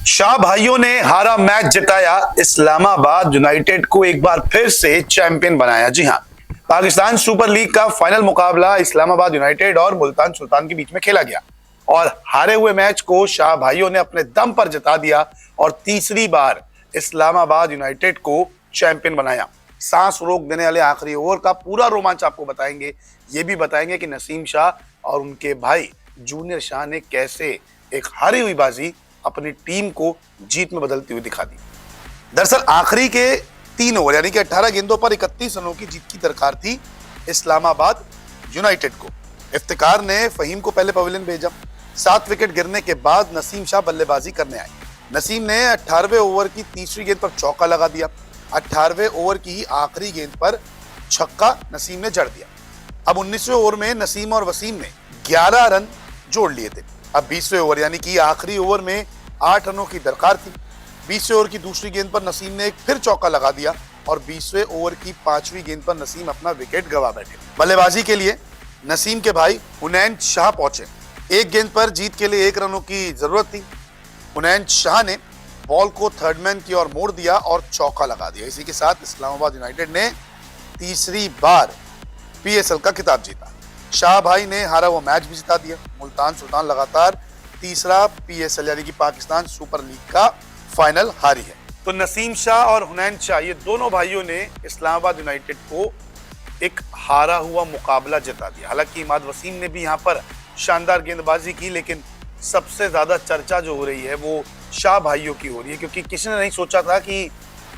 शाह भाइयों ने हारा मैच जिताया, इस्लामाबाद यूनाइटेड को एक बार फिर से चैंपियन बनाया। जी हां, पाकिस्तान सुपर लीग का फाइनल मुकाबला इस्लामाबाद यूनाइटेड और मुल्तान सुल्तान के बीच में खेला गया और हारे हुए मैच को शाह भाइयों ने अपने दम पर जिता दिया और तीसरी बार इस्लामाबाद यूनाइटेड को चैंपियन बनाया। सांस रोक देने वाले आखिरी ओवर का पूरा रोमांच आपको बताएंगे। ये भी बताएंगे कि नसीम शाह और उनके भाई जूनियर शाह ने कैसे एक हारी हुई बाजी अपनी टीम को जीत में बदलती हुई दिखा दी। दरअसल आखिरी के 3 ओवर यानी कि 18 गेंदों पर 31 रनों की जीत की दरकार थी इस्लामाबाद यूनाइटेड को। इफ्तिकार ने फहीम को पहले पवेलियन भेजा। 7 विकेट गिरने के बाद नसीम शाह बल्लेबाजी करने आए। नसीम ने 18वें ओवर की तीसरी गेंद पर चौका लगा दिया। 18वें ओवर की ही आखिरी गेंद पर छक्का नसीम ने जड़ दिया। अब 19वें ओवर में नसीम और वसीम ने 11 रन जोड़ लिए थे। अब 20वें ओवर यानी कि आखिरी ओवर में 8 रनों की दरकार थी। 20वें ओवर की दूसरी गेंद पर नसीम ने एक फिर चौका लगा दिया और 20वें ओवर की 5वीं गेंद पर नसीम अपना विकेट गंवा बैठे। बल्लेबाजी के लिए नसीम के भाई हुनैन शाह पहुंचे। एक गेंद पर जीत के लिए 1 रनों की जरूरत थी। हुनैन शाह ने बॉल को थर्ड मैन की ओर मोड़ दिया और चौका लगा दिया। इसी के साथ इस्लामाबाद यूनाइटेड ने तीसरी बार पीएसएल का खिताब जीता। शाह भाई ने हारा हुआ मैच भी जिता दिया। मुल्तान सुल्तान लगातार तीसरा पीएसएल यानी कि पाकिस्तान सुपर लीग का फाइनल हारी है। तो नसीम शाह और हुनैन शाह ये दोनों भाइयों ने इस्लामाबाद यूनाइटेड को एक हारा हुआ मुकाबला जिता दिया। हालांकि इमाद वसीम ने भी यहाँ पर शानदार गेंदबाजी की, लेकिन सबसे ज्यादा चर्चा जो हो रही है वो शाह भाइयों की हो रही है, क्योंकि किसी ने नहीं सोचा था कि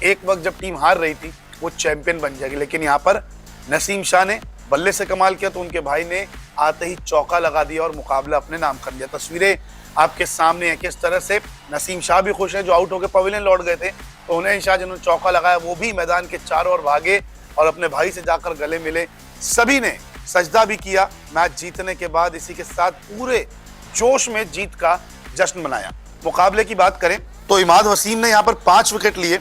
एक वक्त जब टीम हार रही थी वो चैंपियन बन जाएगी। लेकिन यहाँ पर नसीम शाह ने बल्ले से कमाल किया तो उनके भाई ने आते ही चौका लगा दिया और मुकाबला अपने नाम कर लिया। तस्वीरें आपके सामने है किस तरह से नसीम शाह भी खुश है जो आउट होकर पवेलियन लौट गए थे, तो हुनैन शाह जिन्होंने चौका लगाया वो भी मैदान के चारों ओर भागे और अपने भाई से जाकर गले मिले। सभी ने सजदा भी किया मैच जीतने के बाद। इसी के साथ पूरे जोश में जीत का जश्न मनाया। मुकाबले की बात करें तो इमाद वसीम ने यहाँ पर 5 विकेट लिए,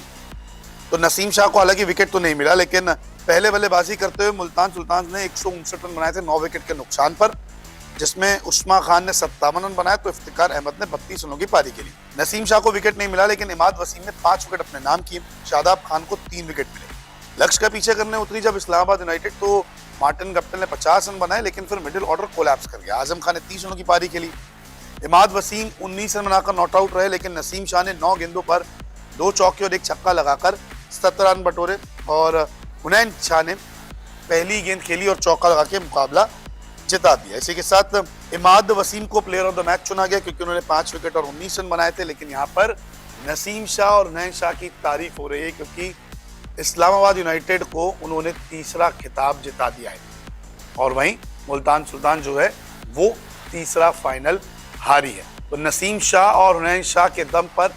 तो नसीम शाह को हालांकि विकेट तो नहीं मिला, लेकिन पहले बल्लेबाजी करते हुए मुल्तान सुल्तान ने 159 रन बनाए थे 9 विकेट के नुकसान पर, जिसमें उस्मा खान ने 57 रन बनाए तो इफ्तिकार अहमद ने 32 रनों की पारी खेली। नसीम शाह को विकेट नहीं मिला, लेकिन इमाद वसीम ने 5 विकेट अपने नाम किए। शादाब खान को 3 विकेट मिले। लक्ष्य का पीछे करने उतरी जब इस्लामाबाद यूनाइटेड तो मार्टिन गप्टिल ने 50 रन बनाए, लेकिन फिर मिडिल ऑर्डर कोलैप्स कर गया। आजम खान ने 30 रनों की पारी खेली। इमाद वसीम 19 रन बनाकर नॉट आउट रहे, लेकिन नसीम शाह ने 9 गेंदों पर 2 चौके और 1 छक्का लगाकर 17 रन बटोरे और हुनैन शाह ने पहली गेंद खेली और चौका लगा के मुकाबला जिता दिया। इसी के साथ इमाद वसीम को प्लेयर ऑफ द मैच चुना गया क्योंकि उन्होंने 5 विकेट और 19 रन बनाए थे। लेकिन यहाँ पर नसीम शाह और हुनैन शाह की तारीफ हो रही है क्योंकि इस्लामाबाद यूनाइटेड को उन्होंने तीसरा खिताब जिता दिया है और वहीं मुल्तान सुल्तान जो है वो तीसरा फाइनल हारी है। तो नसीम शाह और हुनैन शाह के दम पर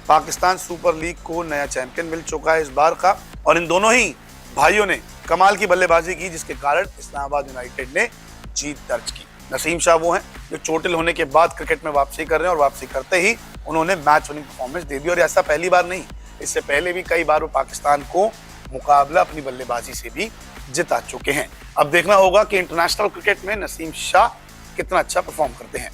पाकिस्तान सुपर लीग को नया चैंपियन मिल चुका है इस बार का, और इन दोनों ही भाइयों ने कमाल की बल्लेबाजी की जिसके कारण इस्लामाबाद यूनाइटेड ने जीत दर्ज की। नसीम शाह वो हैं जो चोटिल होने के बाद क्रिकेट में वापसी कर रहे हैं और वापसी करते ही उन्होंने मैच विनिंग परफॉर्मेंस दे दी, और ऐसा पहली बार नहीं, इससे पहले भी कई बार वो पाकिस्तान को मुकाबला अपनी बल्लेबाजी से भी जिता चुके हैं। अब देखना होगा कि इंटरनेशनल क्रिकेट में नसीम शाह कितना अच्छा परफॉर्म करते हैं।